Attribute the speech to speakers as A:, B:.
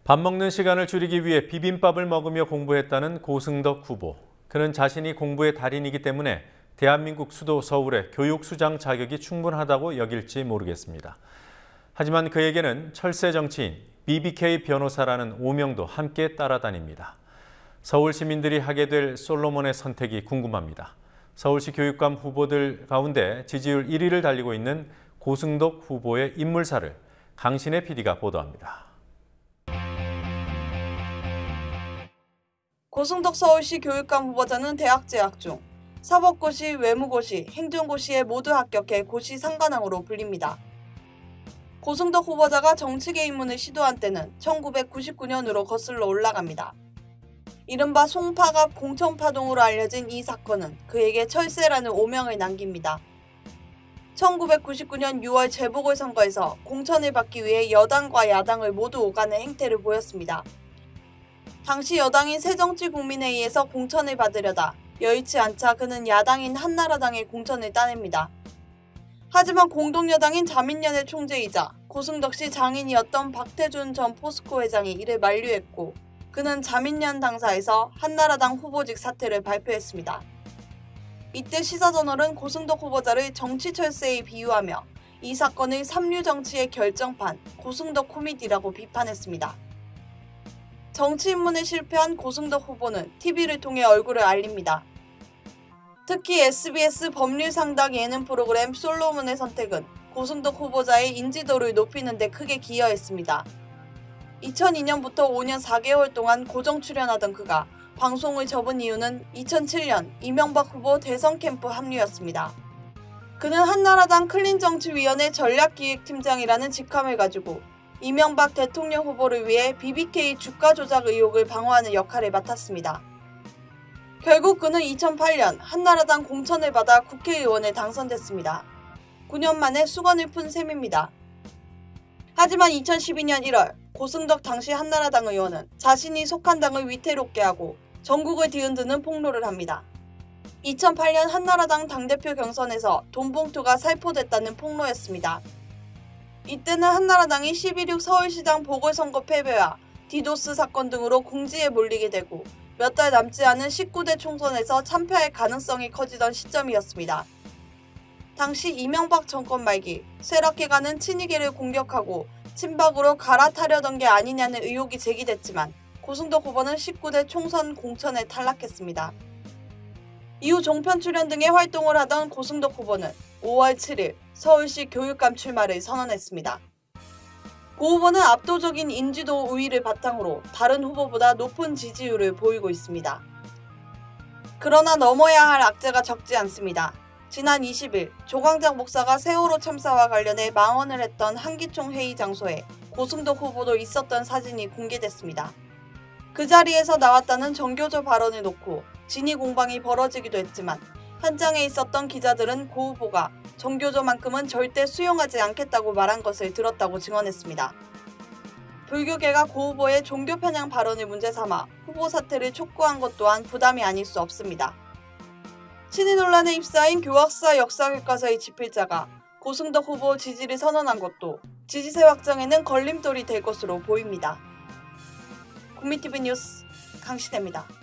A: 밥 먹는 시간을 줄이기 위해 비빔밥을 먹으며 공부했다는 고승덕 후보. 그는 자신이 공부의 달인이기 때문에 대한민국 수도 서울의 교육수장 자격이 충분하다고 여길지 모르겠습니다. 하지만 그에게는 철새 정치인 BBK 변호사라는 오명도 함께 따라다닙니다. 서울 시민들이 하게 될 솔로몬의 선택이 궁금합니다. 서울시 교육감 후보들 가운데 지지율 1위를 달리고 있는 고승덕 후보의 인물사를 강신혜 PD가 보도합니다.
B: 고승덕 서울시 교육감 후보자는 대학 재학 중 사법고시, 외무고시, 행정고시에 모두 합격해 고시 상관왕으로 불립니다. 고승덕 후보자가 정치계 입문을 시도한 때는 1999년으로 거슬러 올라갑니다. 이른바 송파갑 공천파동으로 알려진 이 사건은 그에게 철새라는 오명을 남깁니다. 1999년 6월 재보궐선거에서 공천을 받기 위해 여당과 야당을 모두 오가는 행태를 보였습니다. 당시 여당인 새정치국민회의에서 공천을 받으려다 여의치 않자 그는 야당인 한나라당의 공천을 따냅니다. 하지만 공동여당인 자민련의 총재이자 고승덕 씨 장인이었던 박태준 전 포스코 회장이 이를 만류했고 그는 자민련 당사에서 한나라당 후보직 사퇴를 발표했습니다. 이때 시사저널은 고승덕 후보자를 정치철새에 비유하며 이 사건을 삼류정치의 결정판, 고승덕 코미디라고 비판했습니다. 정치 입문에 실패한 고승덕 후보는 TV를 통해 얼굴을 알립니다. 특히 SBS 법률상담 예능 프로그램 솔로몬의 선택은 고승덕 후보자의 인지도를 높이는 데 크게 기여했습니다. 2002년부터 5년 4개월 동안 고정 출연하던 그가 방송을 접은 이유는 2007년 이명박 후보 대선 캠프 합류였습니다. 그는 한나라당 클린정치위원회 전략기획팀장이라는 직함을 가지고 이명박 대통령 후보를 위해 BBK 주가 조작 의혹을 방어하는 역할을 맡았습니다. 결국 그는 2008년 한나라당 공천을 받아 국회의원에 당선됐습니다. 9년 만에 수건을 푼 셈입니다. 하지만 2012년 1월 고승덕 당시 한나라당 의원은 자신이 속한 당을 위태롭게 하고 전국을 뒤흔드는 폭로를 합니다. 2008년 한나라당 당대표 경선에서 돈봉투가 살포됐다는 폭로였습니다. 이때는 한나라당이 11.6 서울시장 보궐선거 패배와 디도스 사건 등으로 궁지에 몰리게 되고 몇 달 남지 않은 19대 총선에서 참패할 가능성이 커지던 시점이었습니다. 당시 이명박 정권 말기 쇠락해가는 친이계를 공격하고 친박으로 갈아타려던 게 아니냐는 의혹이 제기됐지만 고승덕 후보는 19대 총선 공천에 탈락했습니다. 이후 종편 출연 등의 활동을 하던 고승덕 후보는 5월 7일 서울시 교육감 출마를 선언했습니다. 고 후보는 압도적인 인지도 우위를 바탕으로 다른 후보보다 높은 지지율을 보이고 있습니다. 그러나 넘어야 할 악재가 적지 않습니다. 지난 20일 조광작 목사가 세월호 참사와 관련해 망언을 했던 한기총 회의 장소에 고승덕 후보도 있었던 사진이 공개됐습니다. 그 자리에서 나왔다는 정교조 발언을 놓고 진위 공방이 벌어지기도 했지만 현장에 있었던 기자들은 고 후보가 정교조만큼은 절대 수용하지 않겠다고 말한 것을 들었다고 증언했습니다. 불교계가 고 후보의 종교 편향 발언을 문제 삼아 후보 사퇴를 촉구한 것 또한 부담이 아닐 수 없습니다. 친위 논란에 휩싸인 교학사 역사교과서의 집필자가 고승덕 후보 지지를 선언한 것도 지지세 확정에는 걸림돌이 될 것으로 보입니다. 국민TV 뉴스 강신혜입니다.